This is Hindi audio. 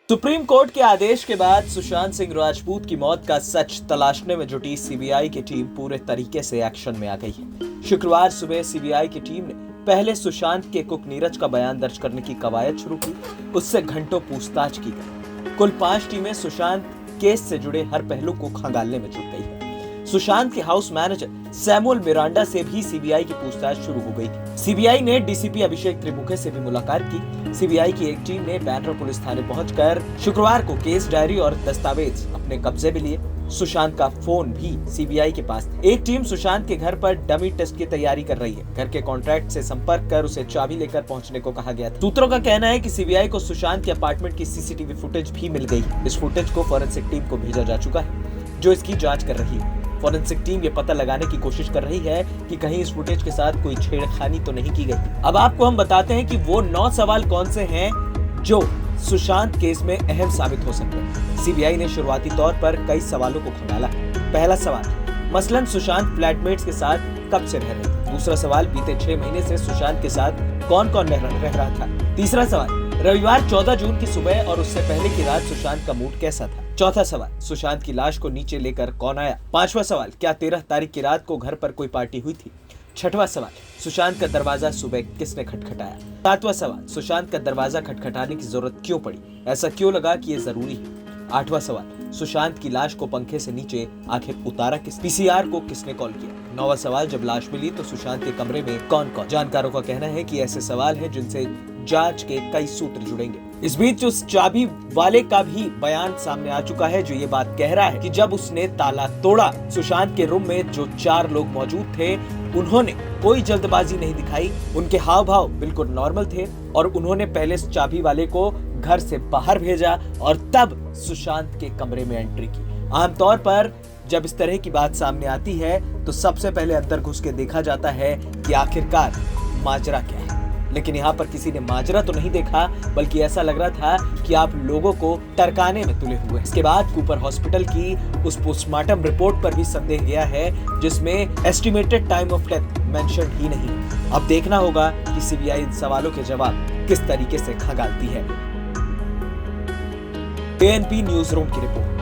सुप्रीम कोर्ट के आदेश के बाद सुशांत सिंह राजपूत की मौत का सच तलाशने में जुटी सीबीआई की टीम पूरे तरीके से एक्शन में आ गई है। शुक्रवार सुबह सीबीआई की टीम ने पहले सुशांत के कुक नीरज का बयान दर्ज करने की कवायद शुरू की। उससे घंटों पूछताछ की गई। कुल 5 टीमें सुशांत केस से जुड़े हर पहलू को खंगालने में जुट गई है। सुशांत के हाउस मैनेजर सैमुअल मिरांडा से भी सीबीआई की पूछताछ शुरू हो गई थी। सीबीआई ने डीसीपी अभिषेक त्रिमुखे से भी मुलाकात की। सीबीआई की एक टीम ने बैंड्रा पुलिस थाने पहुंचकर शुक्रवार को केस डायरी और दस्तावेज अपने कब्जे में लिए। सुशांत का फोन भी सीबीआई के पास था। एक टीम सुशांत के घर पर डमी टेस्ट की तैयारी कर रही है। घर के कॉन्ट्रैक्ट से संपर्क कर उसे चाबी लेकर पहुंचने को कहा गया था। सूत्रों का कहना है कि सीबीआई को सुशांत के अपार्टमेंट की सीसीटीवी फुटेज भी मिल गई। इस फुटेज को फॉरेंसिक टीम को भेजा जा चुका है, जो इसकी जांच कर रही है। फॉरेंसिक टीम ये पता लगाने की कोशिश कर रही है कि कहीं इस फुटेज के साथ कोई छेड़खानी तो नहीं की गई। अब आपको हम बताते हैं कि वो 9 सवाल कौन से हैं जो सुशांत केस में अहम साबित हो सकते हैं। सीबीआई ने शुरुआती तौर पर कई सवालों को खंगाला। पहला सवाल, मसलन सुशांत फ्लैटमेट्स के साथ कब से रह रहे थे। दूसरा सवाल, बीते 6 महीने से सुशांत के साथ कौन कौन रह रहा था। तीसरा सवाल, रविवार 14 जून की सुबह और उससे पहले की रात सुशांत का मूड कैसा था। चौथा सवाल, सुशांत की लाश को नीचे लेकर कौन आया। पांचवा सवाल, क्या 13 तारीख की रात को घर पर कोई पार्टी हुई थी। छठवां सवाल, सुशांत का दरवाजा सुबह किसने खटखटाया। सातवां सवाल, सुशांत का दरवाजा खटखटाने की जरूरत क्यों पड़ी, ऐसा क्यों लगा कि ये जरूरी है। आठवां सवाल, सुशांत की लाश को पंखे से नीचे आखिर उतारा किस, पीसीआर को किसने कॉल किया। नौवां सवाल, जब लाश मिली तो सुशांत के कमरे में कौन कौन। जानकारों का कहना है कि ऐसे सवाल हैं जिनसे जांच के कई सूत्र जुड़ेंगे। इस बीच उस चाबी वाले का भी बयान सामने आ चुका है, जो ये बात कह रहा है कि जब उसने ताला तोड़ा, सुशांत के रूम में जो 4 लोग मौजूद थे उन्होंने कोई जल्दबाजी नहीं दिखाई। उनके हाव भाव बिल्कुल नॉर्मल थे और उन्होंने पहले चाबी वाले को घर से बाहर भेजा और तब सुशांत के कमरे में एंट्री की। आमतौर पर जब इस तरह की बात सामने आती है तो सबसे पहले अंदर घुस के देखा जाता है कि आखिरकार माजरा क्या है। लेकिन यहाँ पर किसी ने माजरा तो नहीं देखा, बल्कि ऐसा लग रहा था कि आप लोगों को टरकाने में तुले हुए। इसके बाद कूपर हॉस्पिटल की उस पोस्टमार्टम रिपोर्ट पर भी संदेह गया है, जिसमें estimated time of death mention ही नहीं। अब देखना होगा कि सीबीआई इन सवालों के जवाब किस तरीके से खंगालती है। एएनपी न्यूज रूम की रिपोर्ट।